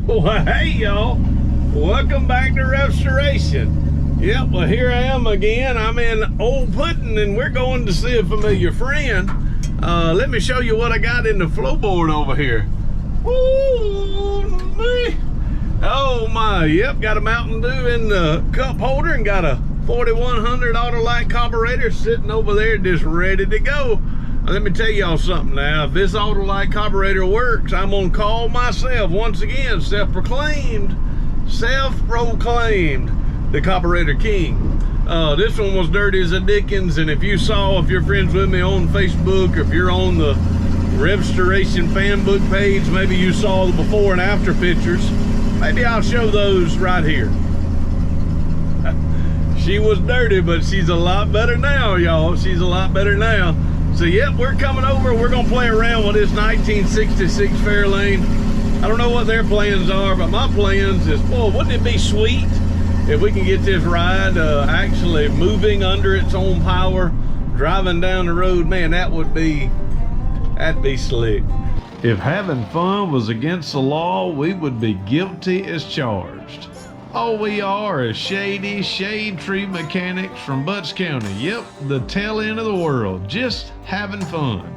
Well, hey y'all, welcome back to RevStoration. Yep, well here I am again. I'm in Old Pudding and we're going to see a familiar friend. Let me show you what I got in the floorboard over here. Ooh, me. Oh my, yep, got a Mountain Dew in the cup holder and got a 4100 Autolite carburetor sitting over there just ready to go. Let me tell y'all something now. If this Autolite carburetor works, I'm gonna call myself once again self-proclaimed the carburetor king. This one was dirty as a Dickens, and if you're friends with me on Facebook, or if you're on the RevStoration fan book page, maybe you saw the before and after pictures. Maybe I'll show those right here. She was dirty, but she's a lot better now, y'all. She's a lot better now. So yep, we're coming over. We're gonna play around with this 1966 Fairlane. I don't know what their plans are, but my plans is, boy, wouldn't it be sweet if we can get this ride actually moving under its own power, driving down the road. Man, that'd be slick. If having fun was against the law, we would be guilty as charged. All we are is shady shade tree mechanics from Butts County. Yep, the tail end of the world, just having fun.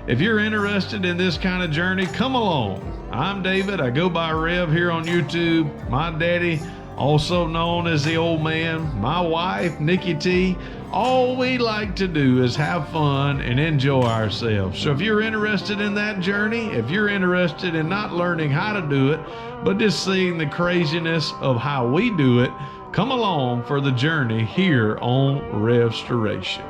If you're interested in this kind of journey, come along. I'm David, I go by Rev here on YouTube. My daddy, also known as the old man, my wife, Nikki T. All we like to do is have fun and enjoy ourselves. So if you're interested in that journey, if you're interested in not learning how to do it, but just seeing the craziness of how we do it, come along for the journey here on RevStoration.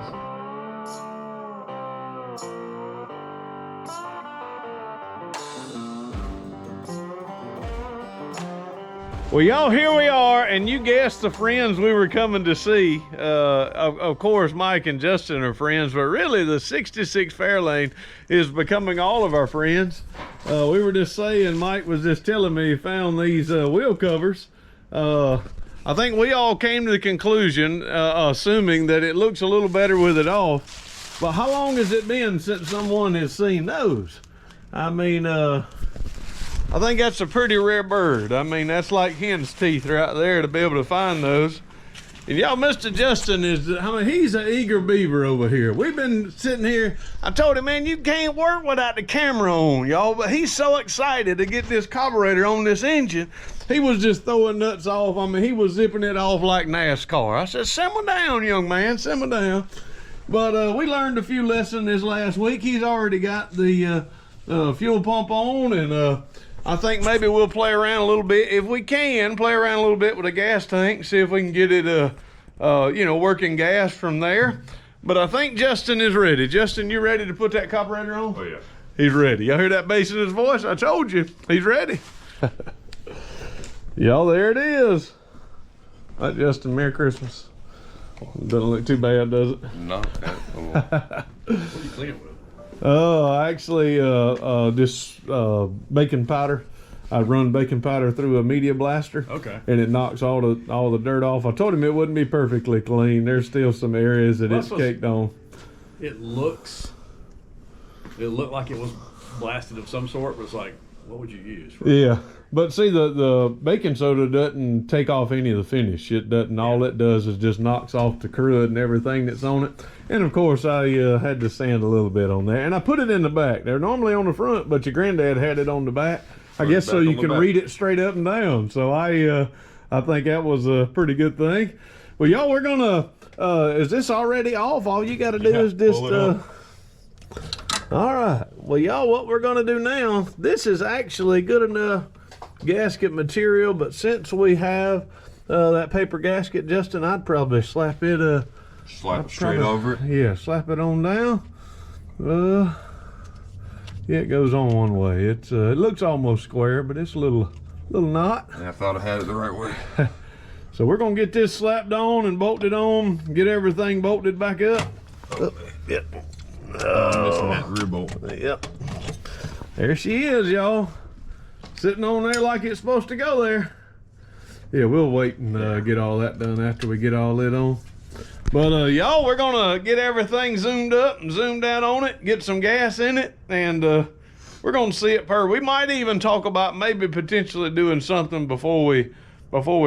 Well, y'all, here we are, and you guessed the friends we were coming to see. Of course, Mike and Justin are friends, but really the 66 Fairlane is becoming all of our friends. We were just saying, Mike was just telling me he found these wheel covers. I think we all came to the conclusion, assuming that it looks a little better with it off. But how long has it been since someone has seen those? I mean, I think that's a pretty rare bird. I mean, that's like hen's teeth right there to be able to find those. And y'all, Mr. Justin he's an eager beaver over here. We've been sitting here. I told him, man, you can't work without the camera on, y'all. But he's so excited to get this carburetor on this engine. He was just throwing nuts off. I mean, he was zipping it off like NASCAR. I said, simmer down, young man, simmer down. But we learned a few lessons this last week. He's already got the fuel pump on, and I think maybe we'll play around a little bit. If we can, play around a little bit with a gas tank, see if we can get it, working gas from there. But I think Justin is ready. Justin, you ready to put that carburetor on? Oh, yeah. He's ready. Y'all hear that bass in his voice? I told you, he's ready. Y'all, there it is. All right, Justin, Merry Christmas. Doesn't look too bad, does it? No. What are you cleaning with? Actually, this baking powder. I run baking powder through a media blaster. Okay. And it knocks all the dirt off. I told him it wouldn't be perfectly clean. There's still some areas that it's caked on. It looked like it was blasted of some sort, but it's like, what would you use? Yeah. But see, the baking soda doesn't take off any of the finish. It doesn't. Yeah. All it does is just knocks off the crud and everything that's on it. And of course, I had to sand a little bit on there. And I put it in the back. They're normally on the front, but your granddad had it on the back. I guess so you can read it straight up and down. So I think that was a pretty good thing. Well, y'all, we're gonna. Is this already off? All you got to do is just. All right. Well, y'all, what we're gonna do now? This is actually good enough gasket material, but since we have that paper gasket, Justin, I'd probably slap it straight over it. Yeah, slap it on down. Yeah, it goes on one way. It looks almost square, but it's a little knot. Yeah, I thought I had it the right way. So we're gonna get this slapped on and bolted on, get everything bolted back up. Yep. I'm missing that rear bolt. Yep. There she is, y'all. Sitting on there like it's supposed to go there. Yeah, we'll wait and get all that done after we get all it on. But y'all, we're gonna get everything zoomed up and zoomed out on it, get some gas in it, and we're gonna see it per. We might even talk about maybe potentially doing something before we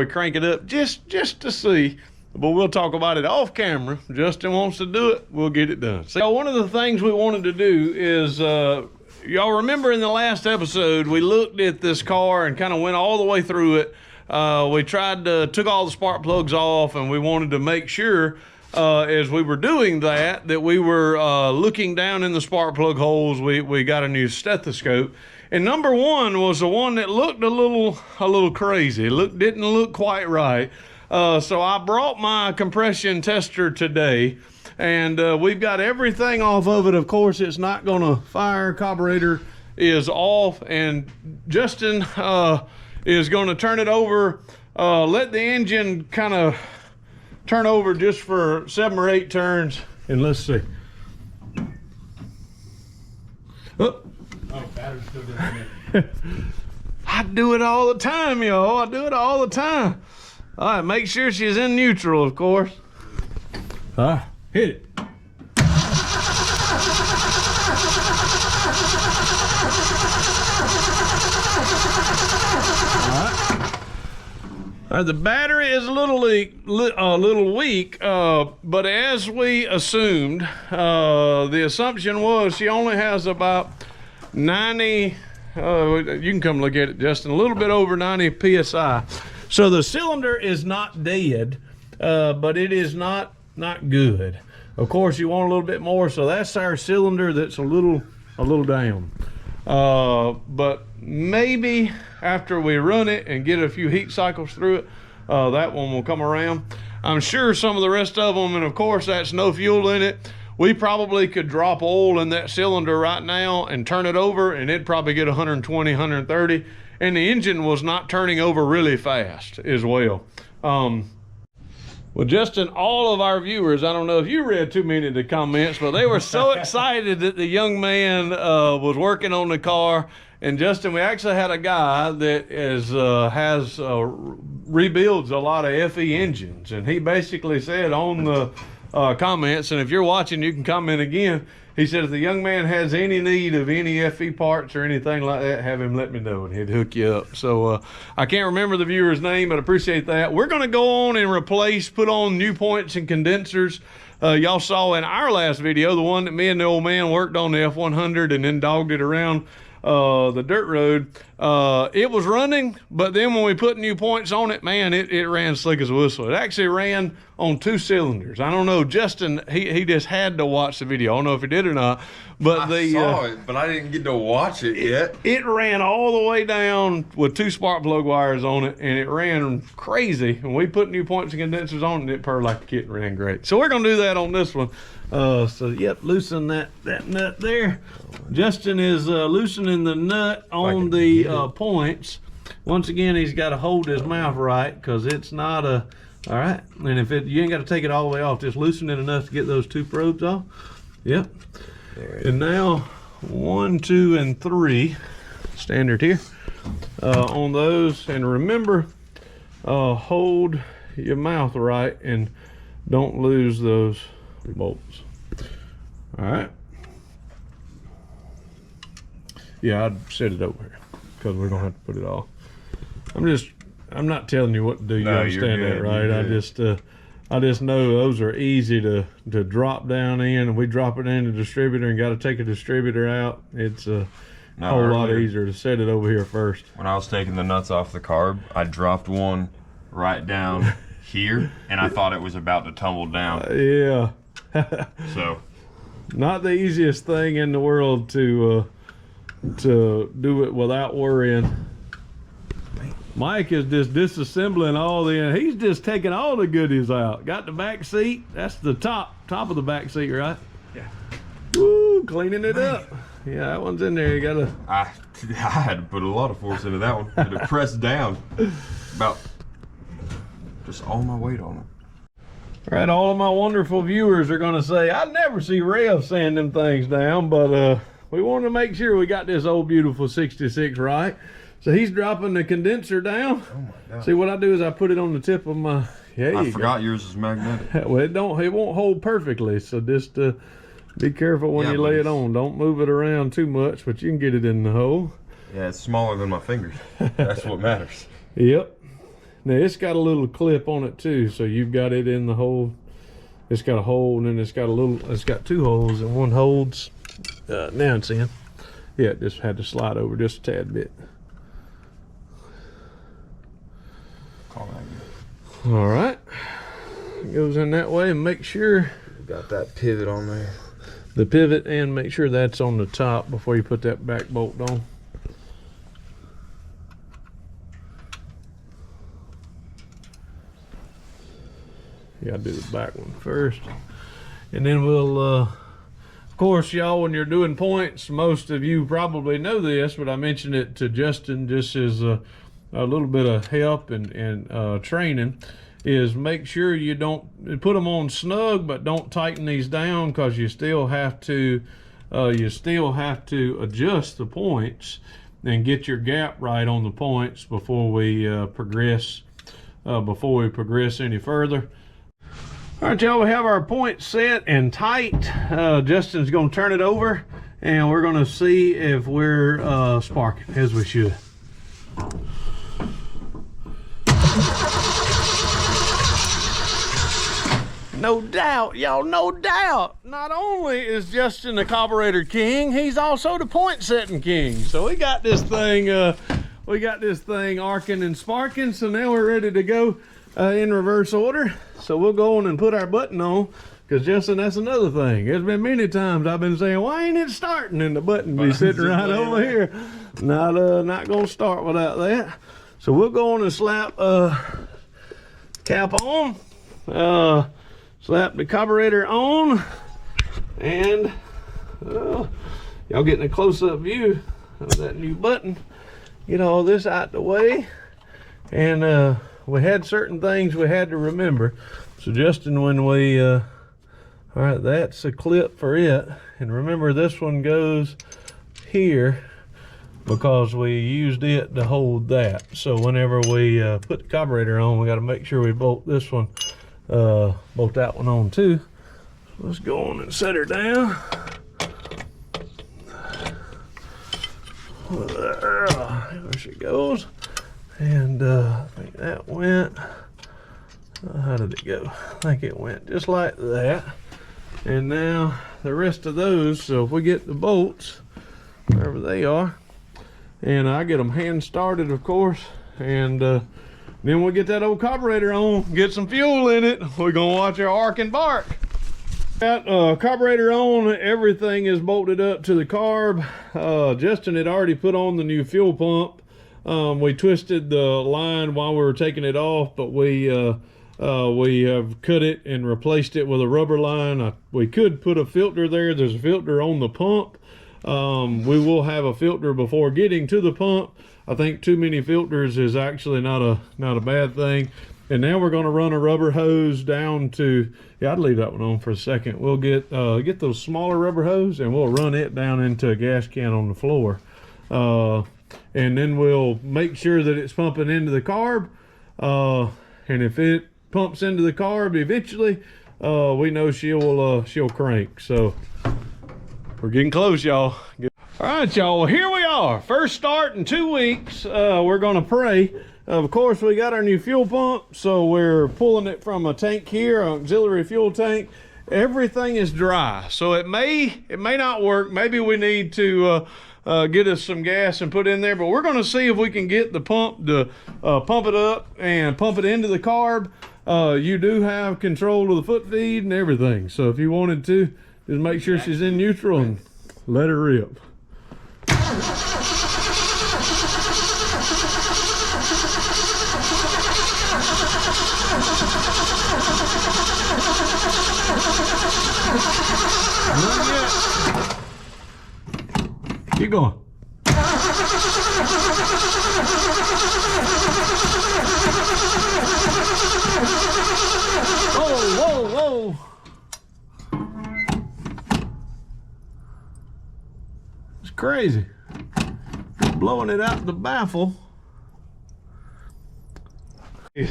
crank it up, just to see. But we'll talk about it off camera. Justin wants to do it, we'll get it done. So one of the things we wanted to do is, y'all remember in the last episode, we looked at this car and kind of went all the way through it. We took all the spark plugs off, and we wanted to make sure, as we were doing that we were looking down in the spark plug holes. We got a new stethoscope. And number one was the one that looked a little crazy. Didn't look quite right. So I brought my compression tester today, and we've got everything off of it. Of course, it's not gonna fire. Carburetor is off, and Justin is gonna turn it over, let the engine kind of turn over just for 7 or 8 turns, and let's see. Oh, battery's still good. I do it all the time, y'all. I do it all the time. All right, make sure she's in neutral, of course. Hit it. All right, the battery is a little weak, but as we assumed, the assumption was she only has about 90. You can come look at it, Justin. A little bit over 90 psi. So the cylinder is not dead, but it is not good. Of course, you want a little bit more, so that's our cylinder that's a little down. But maybe after we run it and get a few heat cycles through it, that one will come around. I'm sure some of the rest of them, and of course that's no fuel in it. We probably could drop oil in that cylinder right now and turn it over, and it'd probably get 120, 130. And the engine was not turning over really fast as well. Well, Justin, all of our viewers, I don't know if you read too many of the comments, but they were so excited that the young man was working on the car. And Justin, we actually had a guy that rebuilds a lot of FE engines, and he basically said on the comments, and if you're watching, you can comment again. He said if the young man has any need of any FE parts or anything like that, have him let me know, and he'd hook you up. So I can't remember the viewer's name, but I appreciate that. We're going to go on and put on new points and condensers. Y'all saw in our last video, the one that me and the old man worked on, the F100, and then dogged it around the dirt road. It was running, but then when we put new points on it, man, it ran slick as a whistle. It actually ran on 2 cylinders. I don't know, Justin, he just had to watch the video. I don't know if he did or not, but I saw it, but I didn't get to watch it yet. It ran all the way down with 2 spark plug wires on it, and it ran crazy. And we put new points and condensers on it, and it purred like a kitten, ran great. So we're gonna do that on this one. So yep, loosen that nut there. Justin is loosening the nut on the points. Once again, he's got to hold his mouth right, because it's not a, all right. And if you ain't got to take it all the way off, just loosen it enough to get those 2 probes off. Yep. And now 1, 2, and 3, standard here, on those. And remember, hold your mouth right and don't lose those bolts. All right. Yeah, I'd set it over here because we're gonna have to put it all. I'm not telling you what to do. You understand that, right? I just know those are easy to drop down in, and we drop it in the distributor and got to take a distributor out. It's a whole lot easier to set it over here first. When I was taking the nuts off the carb, I dropped one right down here, and I thought it was about to tumble down. Yeah. So, not the easiest thing in the world to do it without worrying. Mike is just disassembling all he's just taking all the goodies out. Got the back seat. That's the top of the back seat, right? Yeah. Woo, cleaning it up. Yeah, that one's in there. You gotta. I had to put a lot of force into that one. I had to press down about just all my weight on it. All right, all of my wonderful viewers are gonna say, I never see Rev sand them things down, but we wanted to make sure we got this old beautiful 66 right. So he's dropping the condenser down. Oh my God. See, what I do is I put it on the tip of my, I forgot yours is magnetic. Well, it won't hold perfectly. So just Be careful when Yeah, you but lay it it's- on. Don't move it around too much, but you can get it in the hole. Yeah, it's smaller than my fingers. That's what matters. Yep. Now it's got a little clip on it too, so you've got it in the hole. It's got a hole, and then it's got two holes, and one holds. Now it's in. Yeah, it just had to slide over just a tad bit. Call that good. All right. It goes in that way, and make sure Got that pivot on there. the pivot, and make sure that's on the top before you put that back bolt on. You gotta do the back one first, and then we'll of course, y'all, when you're doing points, most of you probably know this, but I mentioned it to Justin just as a little bit of help and training, is make sure you don't put them on snug, but don't tighten these down, because you still have to adjust the points and get your gap right on the points before we progress any further. All right, y'all, we have our points set and tight. Justin's gonna turn it over, and we're gonna see if we're sparking as we should. No doubt, y'all, no doubt. Not only is Justin the carburetor king, he's also the point setting king. So we got this thing arcing and sparking. So now we're ready to go in reverse order. So we'll go on and put our button on, because Justin, that's another thing. There's been many times I've been saying, why ain't it starting? And the button be sitting right over here. Not gonna start without that. So we'll go on and slap cap on, slap the carburetor on, and y'all getting a close-up view of that new button. Get all this out the way, and we had certain things we had to remember. So Justin, when we all right, that's a clip for it, and remember this one goes here because we used it to hold that. So whenever we put the carburetor on, we got to make sure we bolt this one, bolt that one on too. So let's go on and set her down. There she goes. And I think that went, how did it go? I think it went just like that. And now the rest of those, so if we get the bolts, wherever they are, and I get them hand started, of course, and then we'll get that old carburetor on, get some fuel in it. We're gonna watch our arc and bark. Got carburetor on, everything is bolted up to the carb. Justin had already put on the new fuel pump. We twisted the line while we were taking it off, but we have cut it and replaced it with a rubber line. We could put a filter there. There's a filter on the pump. We will have a filter before getting to the pump. I think too many filters is actually not a bad thing. And now we're going to run a rubber hose down to, yeah, I'd leave that one on for a second. We'll get those smaller rubber hose, and we'll run it down into a gas can on the floor. And then we'll make sure that it's pumping into the carb. And if it pumps into the carb eventually, we know she'll crank. So we're getting close, y'all. All right, y'all, well, here we are. First start in 2 weeks. We're gonna pray. Of course, we got our new fuel pump, so we're pulling it from a tank here, an auxiliary fuel tank. Everything is dry, so it may not work. Maybe we need to get us some gas and put in there, but we're gonna see if we can get the pump to pump it up and pump it into the carb. You do have control of the foot feed and everything, so if you wanted to, just make sure she's in neutral and let her rip. Not yet. Keep going. Whoa, whoa, whoa. It's crazy. Blowing it out the baffle. All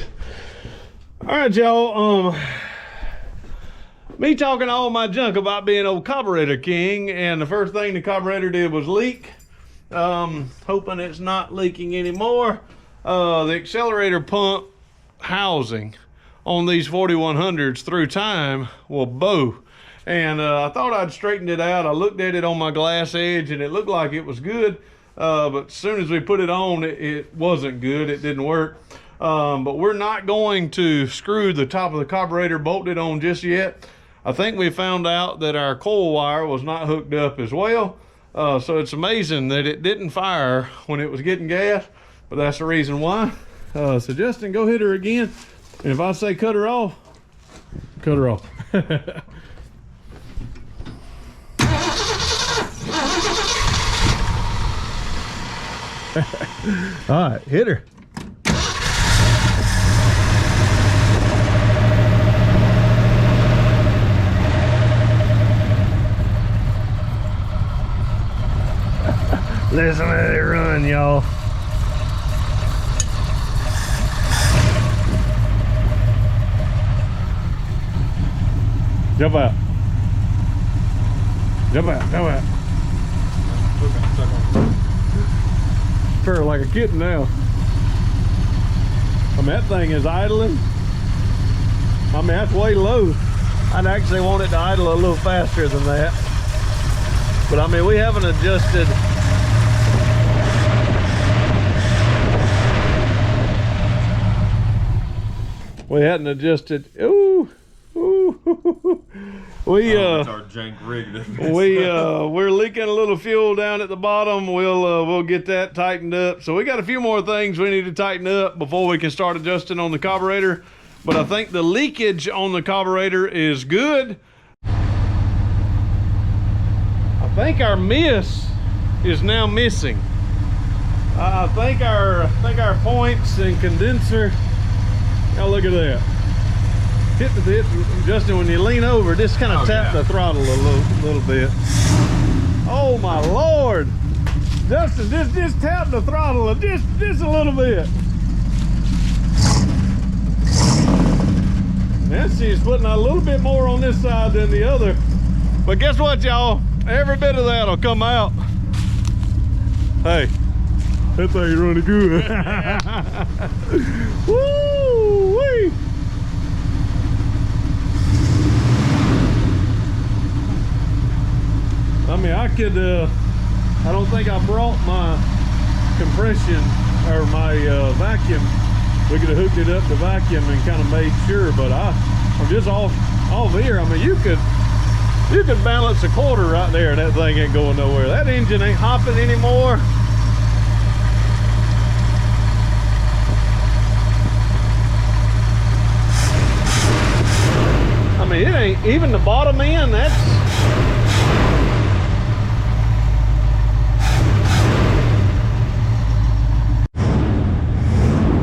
right, y'all. Me talking all my junk about being old carburetor king, and the first thing the carburetor did was leak. Hoping it's not leaking anymore. The accelerator pump housing on these 4100s through time will bow. And I thought I'd straightened it out. I looked at it on my glass edge and it looked like it was good. But as soon as we put it on, it wasn't good. It didn't work. But we're not going to screw the top of the carburetor bolted on just yet. I think we found out that our coil wire was not hooked up as well. So it's amazing that it didn't fire when it was getting gas, but that's the reason why. So Justin, go hit her again. And if I say cut her off, cut her off. All right, hit her. Listen to it run, y'all. Jump out. Jump out, jump out. Purr like a kitten now. I mean, that thing is idling. I mean, that's way low. I'd actually want it to idle a little faster than that. But I mean, we haven't adjusted. We hadn't adjusted. Ooh, ooh. It's our jank rig. We're leaking a little fuel down at the bottom. We'll get that tightened up. So we got a few more things we need to tighten up before we can start adjusting on the carburetor. But I think the leakage on the carburetor is good. I think our miss is now missing. I think our points and condenser. Now look at that. Hit the Justin, when you lean over, just kind of tap the throttle a little bit. Oh my Lord. Justin, just tap the throttle just a little bit. Nancy's putting a little bit more on this side than the other. But guess what, y'all? Every bit of that will come out. Hey, that thing's running good. Woo-wee. I mean, I could, I don't think I brought my compression or my vacuum. We could have hooked it up to vacuum and kind of made sure, but I'm just off here. I mean, you could balance a quarter right there and that thing ain't going nowhere. That engine ain't hopping anymore. I mean, it ain't even the bottom end. That's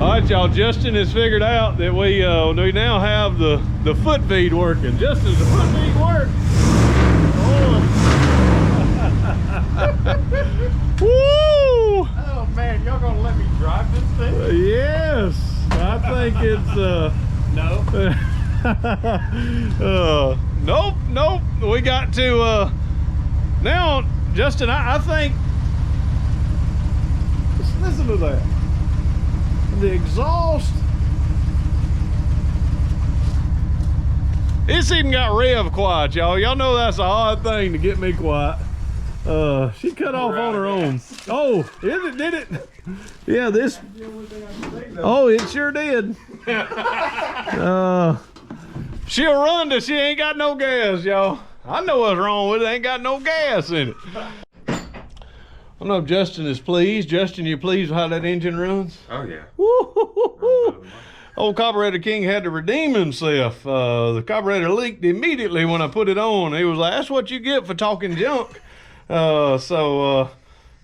all right, y'all. Justin has figured out that we now have the foot feed working. Justin's the foot feed work. Woo! Oh man, y'all gonna let me drive this thing? Yes, I think it's no. Nope. We got to now, Justin. I think. Listen to that. The exhaust. It's even got rev quiet, y'all. Y'all know that's a hard thing to get me quiet. She cut off on her own. Oh, did it? Yeah, this. Oh, it sure did. She'll run till she ain't got no gas, y'all. I know what's wrong with it. Ain't got no gas in it. I don't know if Justin is pleased. Justin, you pleased with how that engine runs? Oh yeah. Woo-hoo-hoo-hoo. Old Carburetor King had to redeem himself. The carburetor leaked immediately when I put it on. He was like, that's what you get for talking junk. So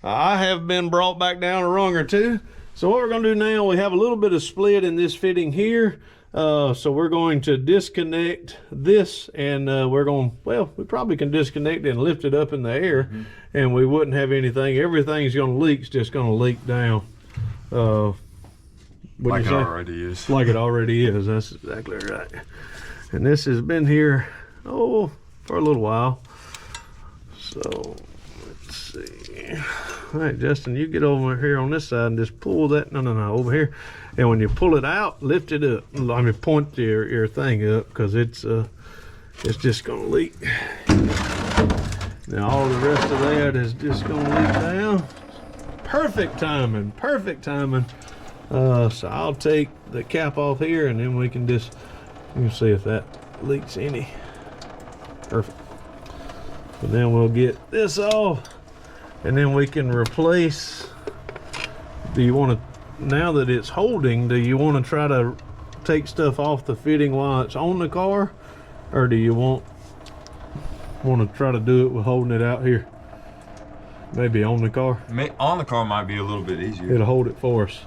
I have been brought back down a rung or two. So what we're gonna do now, we have a little bit of split in this fitting here. So we're going to disconnect this and we probably can disconnect it and lift it up in the air and we wouldn't have anything. Everything's gonna leak, it's just gonna leak down. Like it already is. Like it already is, that's exactly right. And this has been here oh, for a little while. So let's see. All right, Justin, you get over here on this side and just pull that. No, over here. And when you pull it out, lift it up. I mean, point your thing up, because it's just gonna leak. Now all the rest of that is just gonna leak down. Perfect timing, perfect timing. So I'll take the cap off here, and then we can just, you can see if that leaks any. Perfect. But then we'll get this off, and then we can replace. Do you want to, now that it's holding, do you want to try to take stuff off the fitting while it's on the car, or do you want to try to do it with holding it out here? Maybe on the car. On the car might be a little bit easier. It'll hold it for us.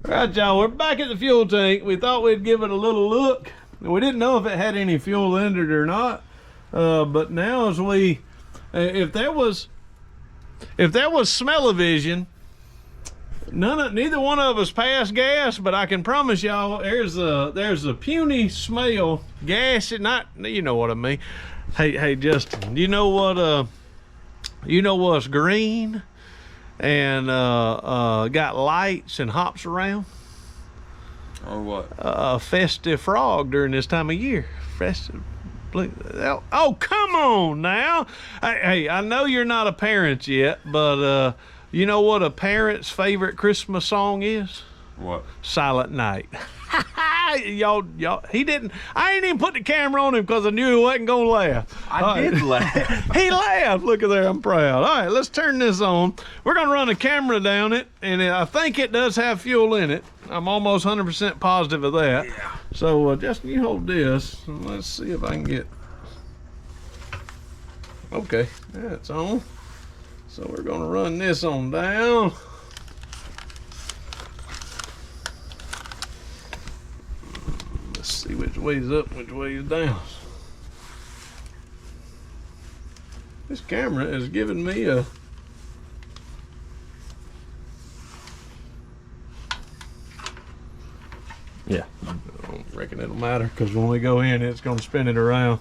All right, y'all, we're back at the fuel tank. We thought we'd give it a little look. We didn't know if it had any fuel in it or not. But now as we, if there was smell-o-vision, neither one of us passed gas, but I can promise y'all there's a puny smell, gas, not, you know what I mean. Hey Justin, you know what's green and got lights and hops around? Or what? A festive frog during this time of year. Festive. Oh, come on now. Hey, I know you're not a parent yet, but you know what a parent's favorite Christmas song is? What? Silent Night. y'all, I ain't even put the camera on him because I knew he wasn't gonna laugh. I did laugh. He laughed. Look at there, I'm proud. All right, let's turn this on. We're gonna run a camera down it, and I think it does have fuel in it. I'm almost 100% positive of that. Yeah. So Justin, you hold this, and let's see if I can get. Okay, yeah, it's on. So we're gonna run this on down. Let's see which way's up, which way's down. This camera is giving me a Yeah. I don't reckon it'll matter, because when we go in, it's gonna spin it around.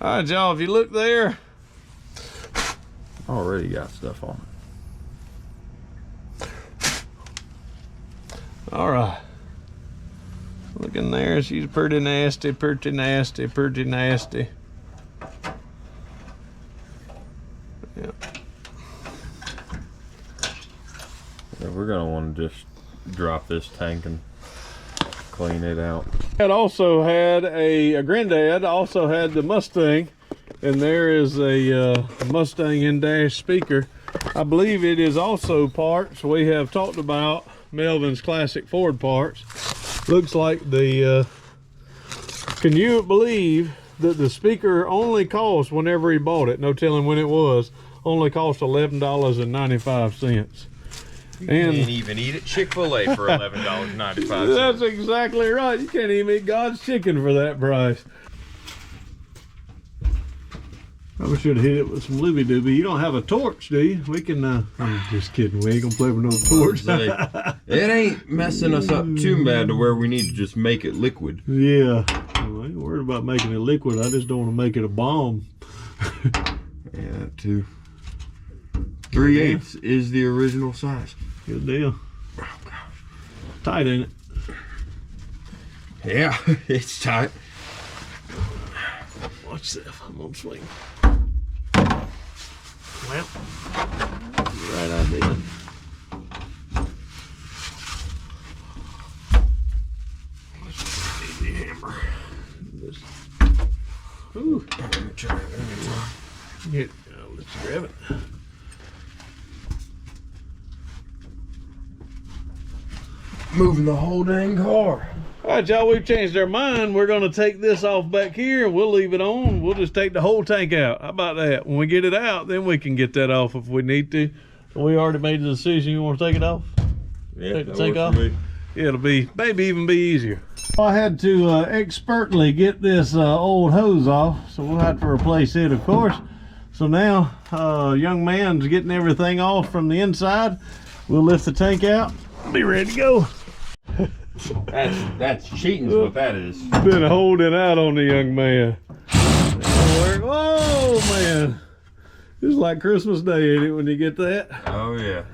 All right, y'all, if you look there, Already got stuff on it. all right. Look in there, she's pretty nasty, pretty nasty, pretty nasty. Yeah. Yeah, we're gonna want to just drop this tank and clean it out. It also had a granddad also had the Mustang, and there is a Mustang in-dash speaker. I believe it is also parts. We have talked about Melvin's classic Ford parts. Looks like the can you believe that the speaker only cost, whenever he bought it, no telling when it was, only cost $11.95. You can't even eat at Chick-fil-A for $11.95. That's exactly right. You can't even eat God's chicken for that price. Probably should have hit it with some looby dooby. You don't have a torch, do you? We can, I'm just kidding. We ain't gonna play with no torch. It ain't messing us up too bad to where we need to just make it liquid. Yeah. Well, I ain't worried about making it liquid. I just don't want to make it a bomb. Yeah, that too. 3/8 is the original size. Good deal. Oh, gosh. Tight, ain't it? Yeah, it's tight. Watch this. I'm gonna swing. Well, right idea. Easy hammer. Ooh. Let me try. Here, let's grab it. Moving the whole dang car. All right, y'all, we've changed our mind. We're gonna take this off back here. We'll leave it on. We'll just take the whole tank out. How about that? When we get it out, then we can get that off if we need to. We already made the decision. You want to take it off? Yeah, Take the that tank works off? for me. Yeah, it'll be maybe even be easier. I had to expertly get this old hose off, so we'll have to replace it, of course. So now, young man's getting everything off from the inside. We'll lift the tank out. Be ready to go. That's cheating is what that is. Been holding out on the young man. work. Oh man, it's like Christmas Day, ain't it, when you get that? Oh yeah.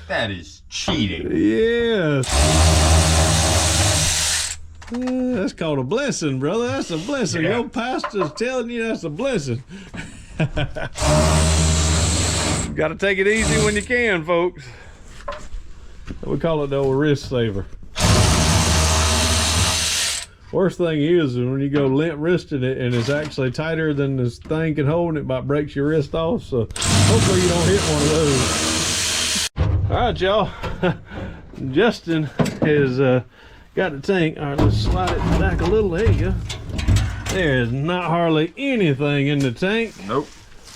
That is cheating. Yes. That's called a blessing, brother. That's a blessing. Yeah. Your pastor's telling you that's a blessing. Got to take it easy when you can, folks. We call it the old wrist saver. Worst thing is when you go limp wristing it and it's actually tighter than this thing can hold, and it might break your wrist off. So hopefully you don't hit one of those. All right, y'all. Justin has got the tank. All right, let's slide it back a little. There you go. There's not hardly anything in the tank. Nope.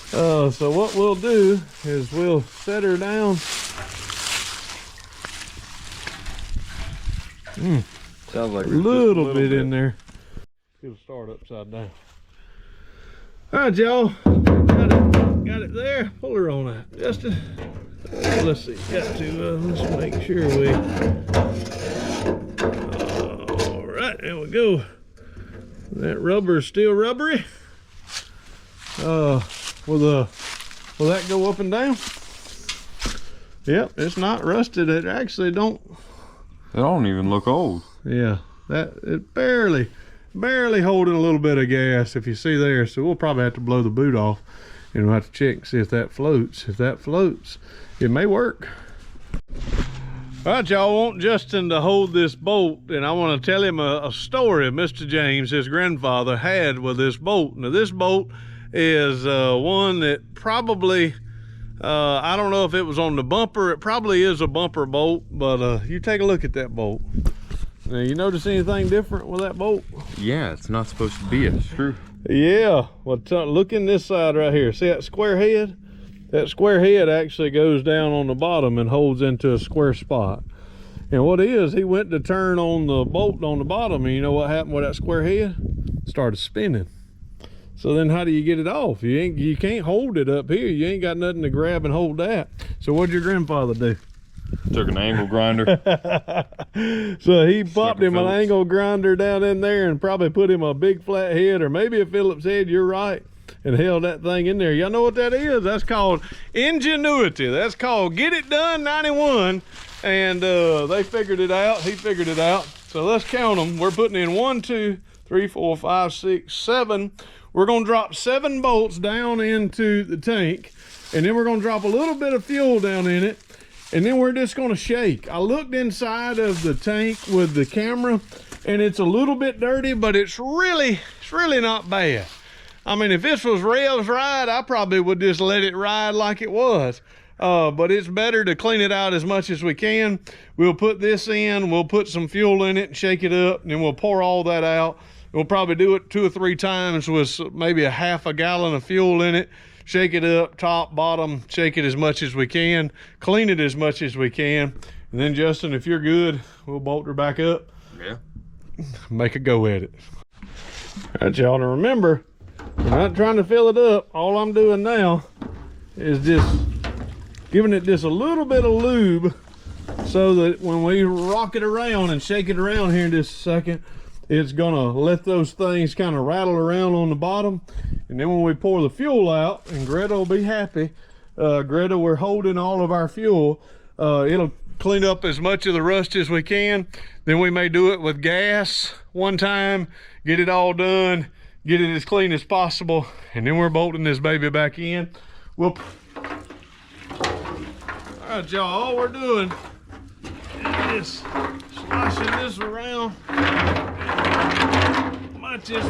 So what we'll do is we'll set her down. Sounds like A little bit in there. It'll start upside down. All right, y'all. Got it there. Pull her on out, Justin. Let's see. Got to. Let's make sure we. All right, there we go. That rubber is still rubbery. Will that go up and down? Yep, it's not rusted. It actually don't. It don't even look old. Yeah, that it barely holding a little bit of gas, if you see there. So we'll probably have to blow the boot off, and we'll have to check and see if that floats. If that floats, it may work. All right, y'all, want Justin to hold this bolt, and I want to tell him a story Mr. James, his grandfather, had with this bolt. Now, this bolt is one that probably, I don't know if it was on the bumper. It probably is a bumper bolt, but you take a look at that bolt. Now, you notice anything different with that bolt? Yeah, it's not supposed to be a screw. Yeah, well, look in this side right here. See that square head? That square head actually goes down on the bottom and holds into a square spot. And what it is, he went to turn on the bolt on the bottom, and you know what happened with that square head? It started spinning. So then how do you get it off? You can't hold it up here. You ain't got nothing to grab and hold that. So what'd your grandfather do? Took an angle grinder. So he popped him an angle grinder down in there and probably put him a big flat head, or maybe a Phillips head, you're right, and held that thing in there. Y'all know what that is? That's called ingenuity. That's called Get It Done 91. And they figured it out. He figured it out. So let's count them. We're putting in 1, 2, 3, 4, 5, 6, 7. We're going to drop 7 bolts down into the tank, and then we're going to drop a little bit of fuel down in it, and then we're just going to shake. I looked inside of the tank with the camera, and it's a little bit dirty, but it's really not bad. I mean, if this was revs right, I probably would just let it ride like it was. But it's better to clean it out as much as we can. We'll put this in, we'll put some fuel in it and shake it up, and then we'll pour all that out. We'll probably do it 2 or 3 times with maybe a half a gallon of fuel in it. Shake it up, top, bottom, shake it as much as we can, clean it as much as we can. And then, Justin, if you're good, we'll bolt her back up. Yeah. Make a go at it. All right, y'all, to remember, we're not trying to fill it up. All I'm doing now is just giving it just a little bit of lube so that when we rock it around and shake it around here in just a second, it's gonna let those things kind of rattle around on the bottom. And then when we pour the fuel out, and Greta will be happy, Greta, we're holding all of our fuel. It'll clean up as much of the rust as we can. Then we may do it with gas one time, get it all done, get it as clean as possible, and then we're bolting this baby back in. All right, y'all, all we're doing is sloshing this around. Might just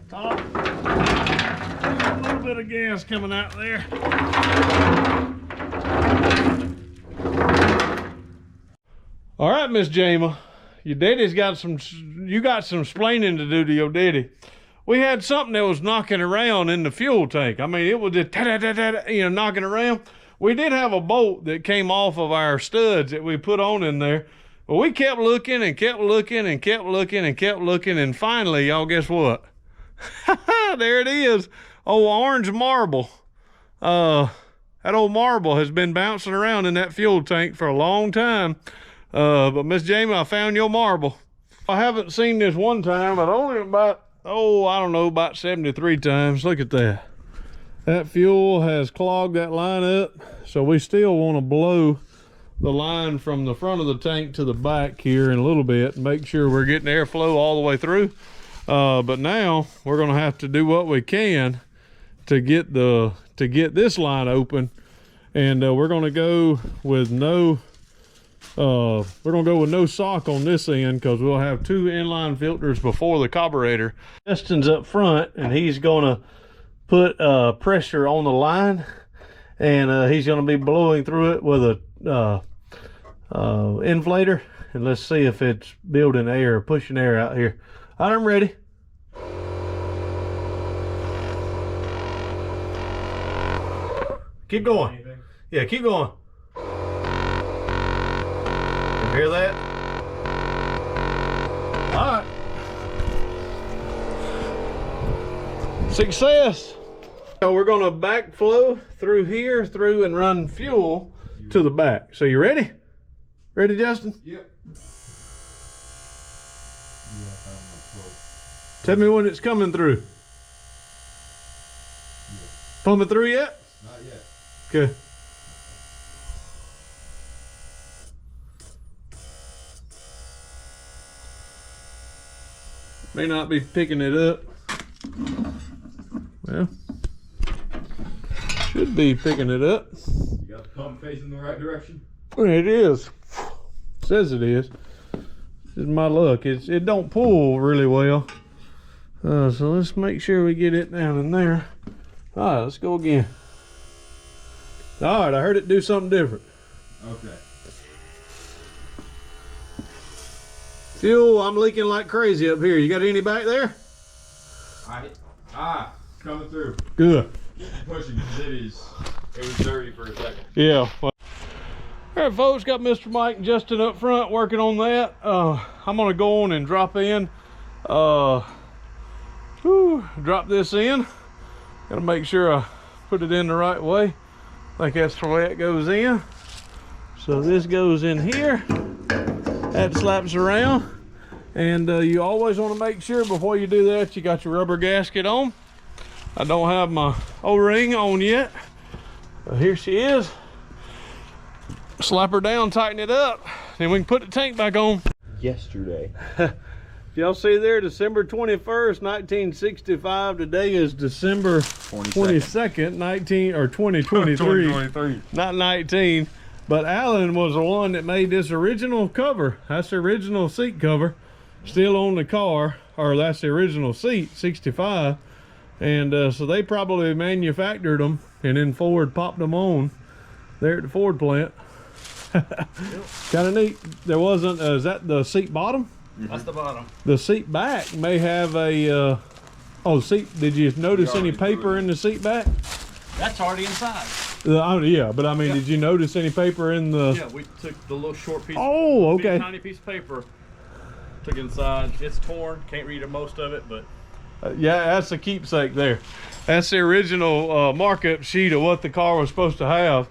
top. A little bit of gas coming out there. All right, Miss Jama, your daddy's got some splaining to do to your daddy. We had something that was knocking around in the fuel tank. I mean, it was just knocking around. We did have a bolt that came off of our studs that we put on in there. But we kept looking and kept looking and kept looking and kept looking. And finally, y'all, guess what? There it is. Old orange marble. That old marble has been bouncing around in that fuel tank for a long time. But Miss Jamie, I found your marble. I haven't seen this one time, but only about, I don't know, about 73 times. Look at that. That fuel has clogged that line up, so we still want to blow the line from the front of the tank to the back here in a little bit and make sure we're getting airflow all the way through. But now we're going to have to do what we can to get this line open, and we're going to go with no sock on this end, because we'll have 2 inline filters before the carburetor. Justin's up front, and he's going to put pressure on the line, and he's going to be blowing through it with a inflator, and let's see if it's building air, pushing air out here. All right, I'm ready. Keep going. Anything? Yeah, keep going. You hear that? All right. Success. So we're going to backflow through here, and run fuel to the back. So you ready? Ready, Justin? Yep. Tell me when it's coming through. Pumping through yet? Not yet. Okay. May not be picking it up. Well, should be picking it up. You got the pump facing the right direction? It is. Says it is. This is my luck. It don't pull really well. So let's make sure we get it down in there. All right, let's go again. All right, I heard it do something different. Okay. Fuel, I'm leaking like crazy up here. You got any back there? It's coming through. Good. Keep pushing, because it was dirty for a second. Yeah. Well, all right, folks, got Mr. Mike and Justin up front working on that. I'm gonna go on and drop this in. Gotta make sure I put it in the right way. I think that's the way it goes in. So this goes in here. That slaps around. And you always want to make sure before you do that, you got your rubber gasket on. I don't have my O-ring on yet. Here she is. Slap her down, tighten it up, then we can put the tank back on. Yesterday. Y'all see there, December 21st, 1965. Today is December 22nd, 2023. Not 19. But Alan was the one that made this original cover. That's the original seat cover. Still on the car, or that's the original seat, 65. And so they probably manufactured them, and then Ford popped them on there at the Ford plant. Kind of neat. There wasn't, is that the seat bottom? Mm-hmm. That's the bottom. The seat back may have a, did you notice any paper in the seat back? That's already inside. Yeah, but I mean, did you notice any paper in the... Yeah, we took the little short piece. Oh, okay. Tiny piece of paper. Took it inside. It's torn. Can't read most of it, but... yeah, that's a keepsake there. That's the original markup sheet of what the car was supposed to have.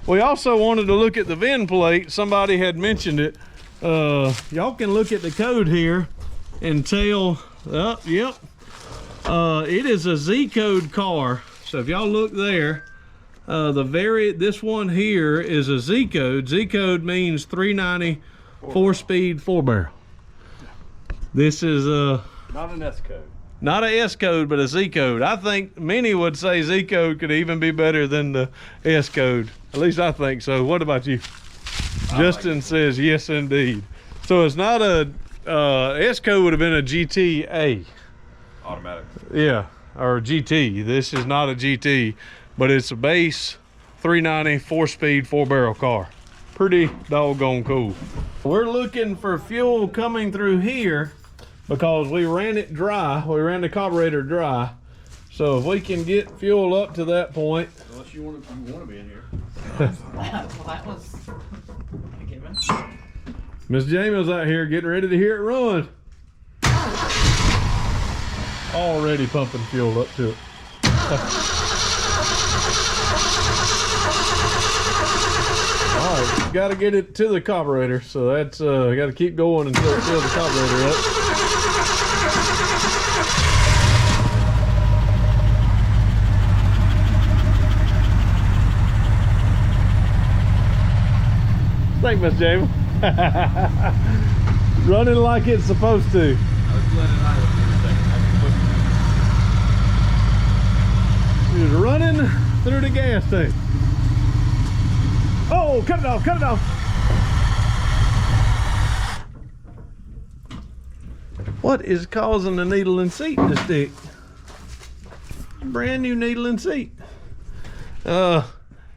We also wanted to look at the VIN plate. Somebody had mentioned it. Y'all can look at the code here and tell, yep. It is a Z code car. So if y'all look there, this one here is a Z code. Z code means 390 4-speed 4-barrel. This is not an S code. Not a S code, but a Z code. I think many would say Z code could even be better than the S code. At least I think so. What about you? Justin says yes, indeed. So it's not a S code would have been a GTA. Automatic. Yeah, or GT. This is not a GT, but it's a base 390 4-speed 4-barrel car. Pretty doggone cool. We're looking for fuel coming through here because we ran it dry. We ran the carburetor dry. So if we can get fuel up to that point. Unless you want to be in here. Well, that was a given. Miss Jamie's out here getting ready to hear it run. Already pumping fuel up to it. All right, got to get it to the carburetor, so that's got to keep going until it fills the carburetor up. Thank you, Miss Jamie. Running like it's supposed to. I was letting it idle for a second. It's running through the gas tank. Oh, cut it off, cut it off. What is causing the needle and seat to stick? Brand new needle and seat.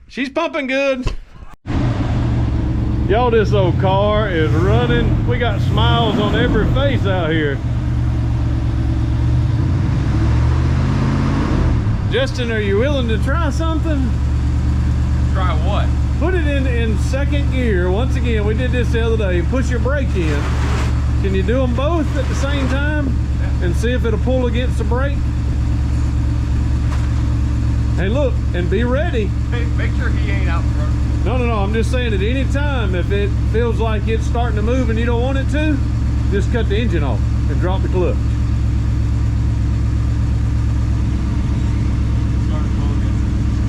She's pumping good. Y'all, this old car is running. We got smiles on every face out here. Justin, are you willing to try something? Try what? Put it in second gear. Once again, we did this the other day. Push your brake in. Can you do them both at the same time and see if it'll pull against the brake? Hey, look, and be ready. Hey, make sure he ain't out front. No, I'm just saying at any time, if it feels like it's starting to move and you don't want it to, just cut the engine off and drop the clutch.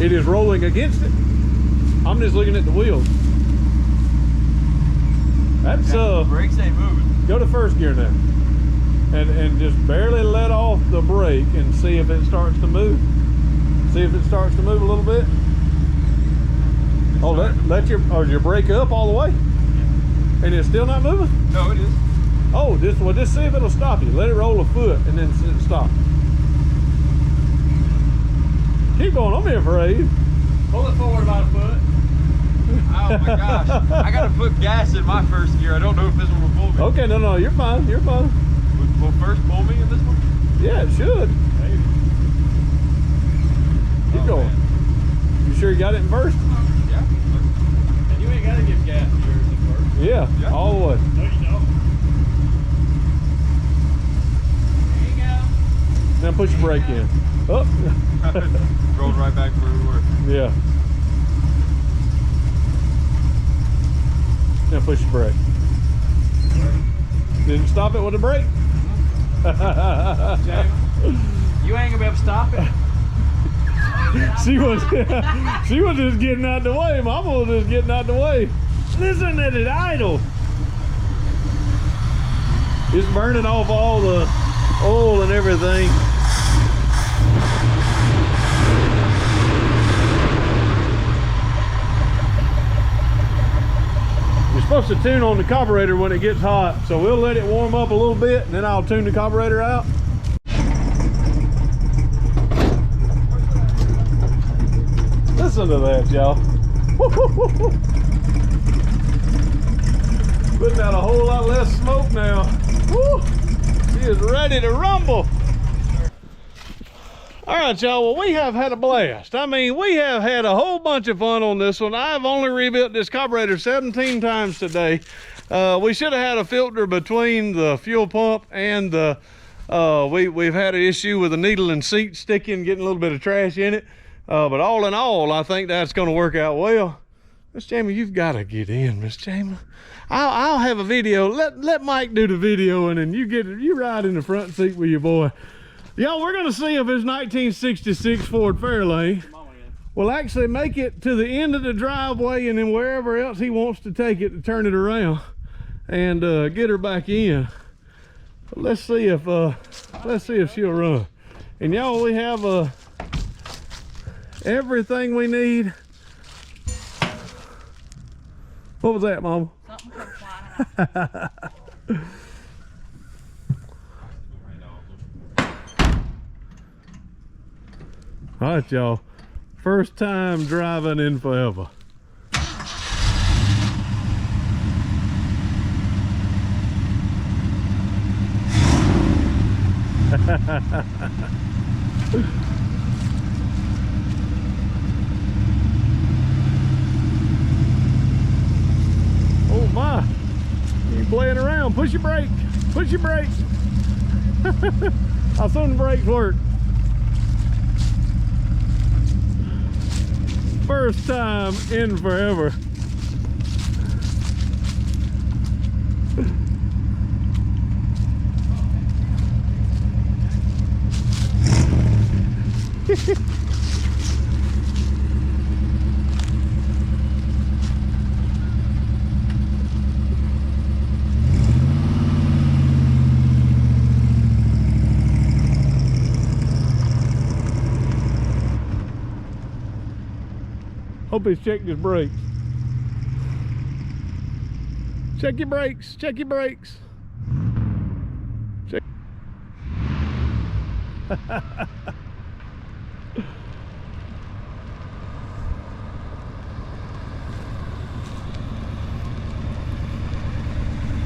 It is rolling against it. I'm just looking at the wheels. That's Brakes ain't moving. go to first gear now. And just barely let off the brake and see if it starts to move. See if it starts to move a little bit. Oh, let your brake up all the way? Yeah. And it's still not moving? No, it is. Oh, just see if it'll stop you. Let it roll a foot and then stop. Keep going, don't be afraid. Pull it forward about a foot. Oh my gosh. I gotta put gas in my first gear. I don't know if this one will pull me. Okay, no, you're fine, you're fine. Will first pull me in this one? Yeah, it should. Maybe. Keep going. Man. You sure you got it in first? Yeah. And you ain't gotta give gas to yours at first. Yeah, all the way. No, you don't. There you go. Now push your brake in. Oh. Rolled right back where we were. Yeah. Now push your brake. Didn't stop it with a brake? James, you ain't gonna be able to stop it. she was just getting out the way. Mama was just getting out the way. Listen at it idle. It's burning off all the oil and everything. You're supposed to tune on the carburetor when it gets hot, so we'll let it warm up a little bit and then I'll tune the carburetor out. Listen to that, y'all. Putting out a whole lot less smoke now. Woo! She is ready to rumble. All right, y'all, well, we have had a blast. I mean, we have had a whole bunch of fun on this one. I've only rebuilt this carburetor 17 times today. We should have had a filter between the fuel pump and the, we've had an issue with the needle and seat sticking, getting a little bit of trash in it. But all in all, I think that's gonna work out well. Miss Jamie, you've gotta get in, Miss Jamie. I'll have a video. Let Mike do the video and then you ride in the front seat with your boy. Y'all, we're gonna see if his 1966 Ford Fairlane will actually make it to the end of the driveway and then wherever else he wants to take it to turn it around and get her back in. But let's see if she'll run. And y'all, we have everything we need. What was that, Mama? Something come flying out. All right, y'all. First time driving in forever. Oh my, you playing around. Push your brake. Push your brake. How soon the brakes work? First time in forever. Hope he's checked his brakes. Check your brakes. Check your brakes. Check.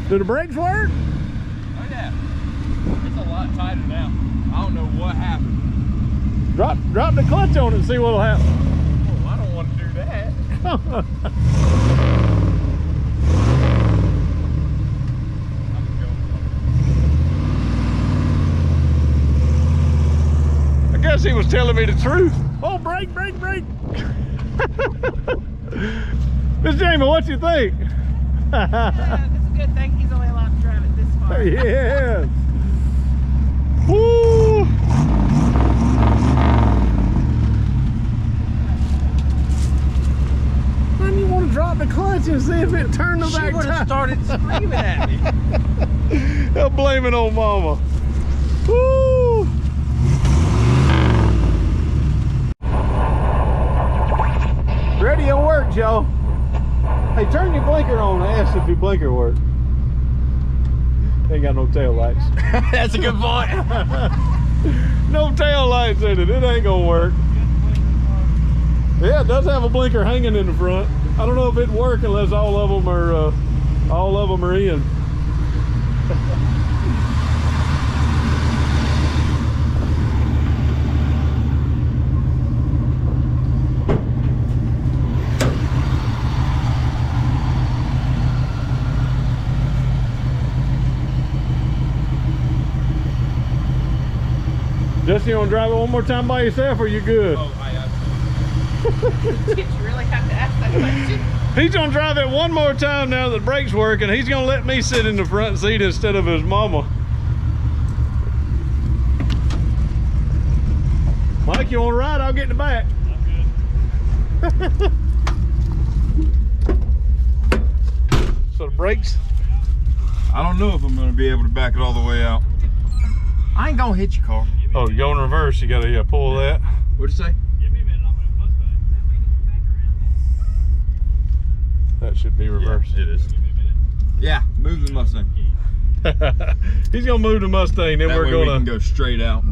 Do the brakes work? Oh yeah. It's a lot tighter now. I don't know what happened. Drop the clutch on it and see what'll happen. Oh, I don't want to do that. I guess he was telling me the truth. Oh, brake. Miss Jamie, what you think? Yeah, this is a good thing he's only allowed to drive it this far. Yes. Woo! Man, you want to drop the clutch and see if it turned the back She would have tire. started screaming at me. They'll blame it on mama. Woo! Radio works, y'all. Hey, turn your blinker on and ask if your blinker works. Ain't got no tail lights. That's a good point. No tail lights in it. It ain't gonna work. Yeah, it does have a blinker hanging in the front. I don't know if it'd work unless all of them are in. Justin, you want to drive it one more time by yourself, or you good? Oh, Did you really have to ask that question? He's gonna drive it one more time now that the brake's working. He's gonna let me sit in the front seat instead of his mama. Mike, you wanna ride? I'll get in the back. I'm good. So the brakes? I don't know if I'm going to be able to back it all the way out. I ain't going to hit your car. Oh, you go in reverse, you gotta pull that. What'd you say? That should be reverse. Yeah, it is. Yeah, move the Mustang. He's gonna move the Mustang, then That we're way gonna we can go straight out.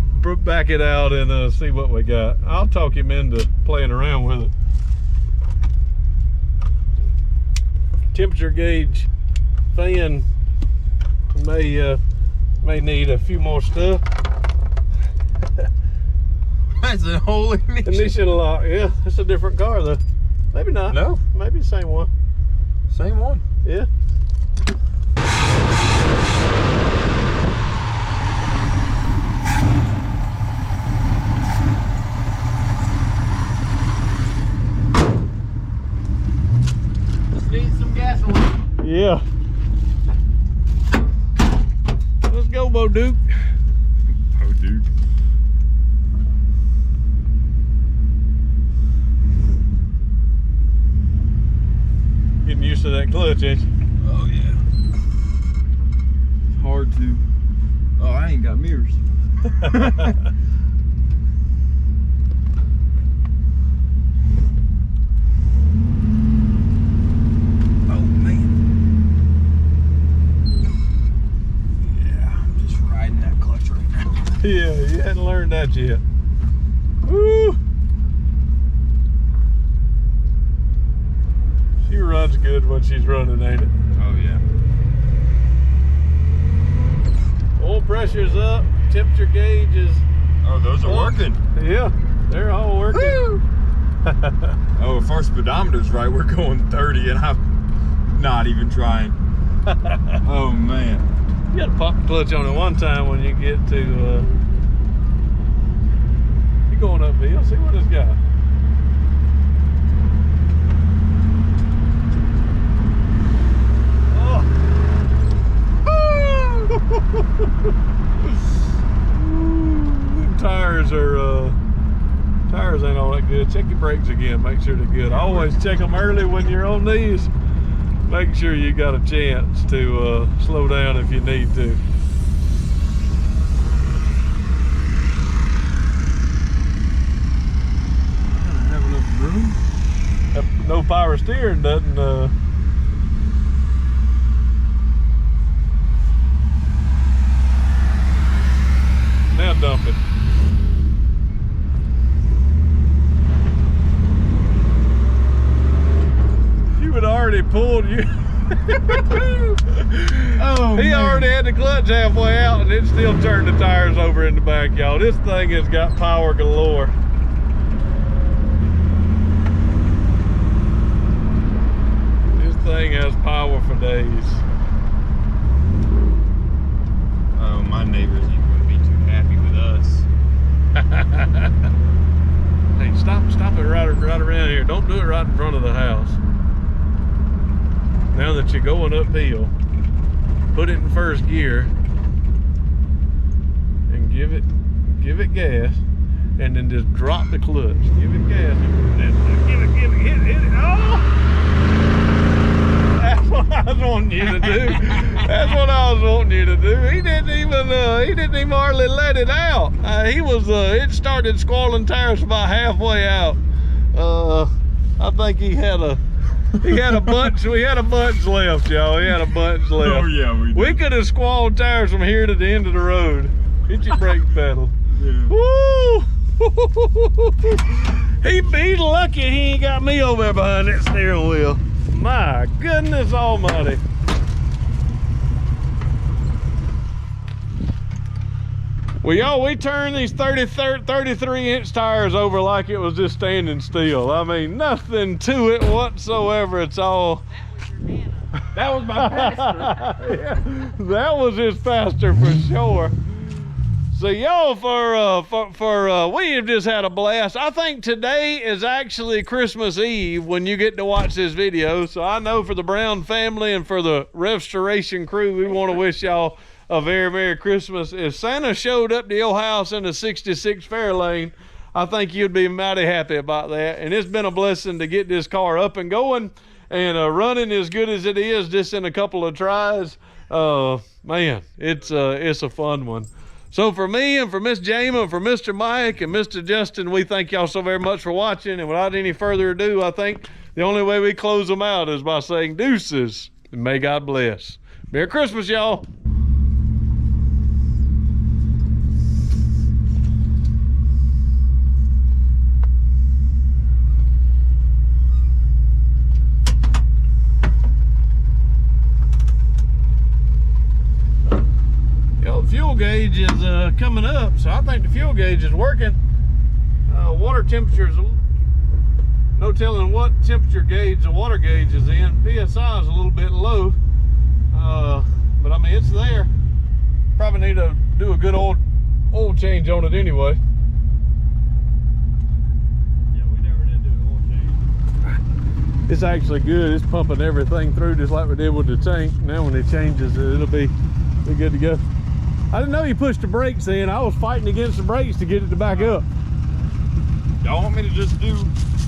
back it out and see what we got. I'll talk him into playing around with it. Temperature gauge fan may need a few more stuff. That's a whole ignition. Ignition lock, yeah, it's a different car though. Maybe not. No. Maybe the same one. Same one. Yeah. Just need some gasoline. Yeah. Let's go, Bo Duke. Oh, dude. Getting used to that clutch, ain't you? Oh, yeah. Hard to. Oh, I ain't got mirrors. Oh, man. Yeah, I'm just riding that clutch right now. Yeah, you hadn't learned that yet. Woo! She runs good when she's running, ain't it? Oh, yeah. Oil pressure's up, temperature gauge is... Oh, those are working. Yeah, they're all working. Woo! Oh, if our speedometer's right, we're going 30 and I'm not even trying. Oh, man. You gotta pop the clutch on it one time when you get to... You're going uphill, see what it's got. Tires ain't all that good. Check your brakes again, make sure they're good. Always check them early when you're on these. Make sure you got a chance to slow down if you need to. I don't have enough room. That power steering doesn't now dump it. You had already pulled you. Oh, He already had the clutch halfway out and it still turned the tires over in the back, y'all. This thing has got power galore. This thing has power for days. Oh, my neighbors ain't gonna be too happy with us. Hey, stop it right around here. Don't do it right in front of the house. Now that you're going uphill, put it in first gear and give it gas, and then just drop the clutch. Give it gas. Give it, hit it. Oh! That's what I was wanting you to do. That's what I was wanting you to do. He didn't even hardly let it out. It started squalling tires about halfway out. I think he had a bunch. We had a bunch left, y'all. We had a bunch left. Oh yeah, we did. We could have squalled tires from here to the end of the road. Hit your brake pedal. Yeah. Woo! He's lucky he ain't got me over there behind that steering wheel. My goodness almighty. Well, y'all, we turned these 33-inch tires over like it was just standing still. I mean, nothing to it whatsoever. It's all... That was my pastor. Yeah, that was his pastor for sure. So y'all, we have just had a blast. I think today is actually Christmas Eve when you get to watch this video. So I know for the Brown family and for the RevStoration crew, we want to wish y'all a very Merry Christmas. If Santa showed up to your house in a 66 Fairlane, I think you'd be mighty happy about that. And it's been a blessing to get this car up and going and running as good as it is just in a couple of tries. Man, it's a fun one. So for me and for Miss Jama and for Mr. Mike and Mr. Justin, we thank y'all so very much for watching. And without any further ado, I think the only way we close them out is by saying deuces and may God bless. Merry Christmas, y'all. Fuel gauge is coming up, so I think the fuel gauge is working. Water temperature is no telling what temperature gauge the water gauge is in. PSI is a little bit low, but I mean it's there. Probably need to do a good oil change on it anyway. Yeah, we never did do an oil change. It's actually good. It's pumping everything through just like we did with the tank. Now when it changes, it'll be good to go. I didn't know you pushed the brakes in. I was fighting against the brakes to get it to back up. Y'all want me to just do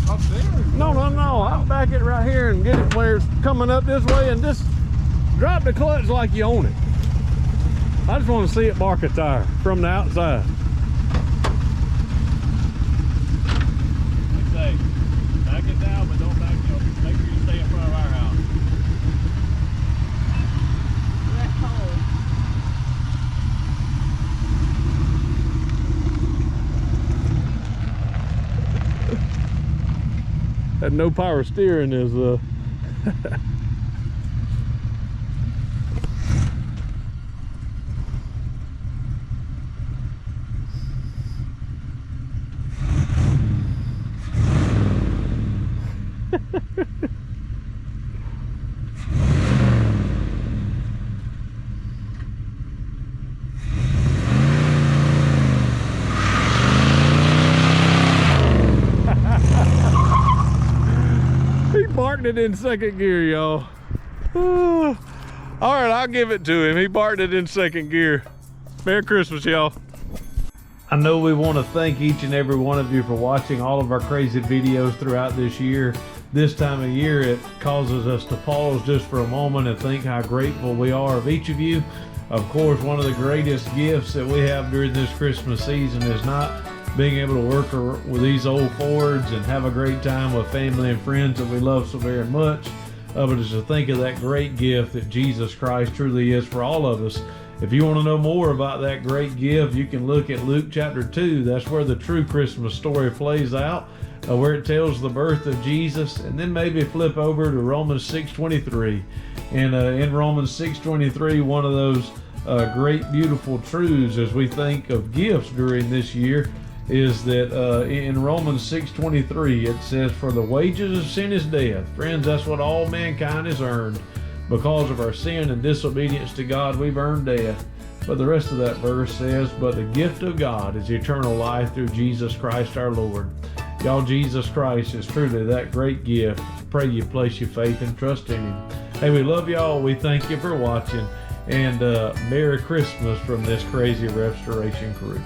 up there? No. I'll back it right here and get it where it's coming up this way and just drop the clutch like you own it. I just want to see it mark a tire from the outside. Say, back it down, but don't back up. Make sure you stay in front of our house. That's cold. That no power steering is he parked it in second gear, y'all. All right, I'll give it to him. He parked it in second gear. Merry Christmas, y'all. I know we want to thank each and every one of you for watching all of our crazy videos throughout this year. This time of year, it causes us to pause just for a moment and think how grateful we are of each of you. Of course, one of the greatest gifts that we have during this Christmas season is not being able to work with these old Fords and have a great time with family and friends that we love so very much. But is to think of that great gift that Jesus Christ truly is for all of us. If you want to know more about that great gift, you can look at Luke chapter 2. That's where the true Christmas story plays out, where it tells the birth of Jesus. And then maybe flip over to Romans 6:23. And in Romans 6:23, one of those great beautiful truths as we think of gifts during this year is that in Romans 6:23 it says, "For the wages of sin is death." Friends, that's what all mankind has earned. Because of our sin and disobedience to God, we've earned death. But the rest of that verse says, "But the gift of God is eternal life through Jesus Christ our Lord." Y'all, Jesus Christ is truly that great gift. Pray you place your faith and trust in Him. Hey, we love y'all. We thank you for watching. And Merry Christmas from this crazy RevStoration crew.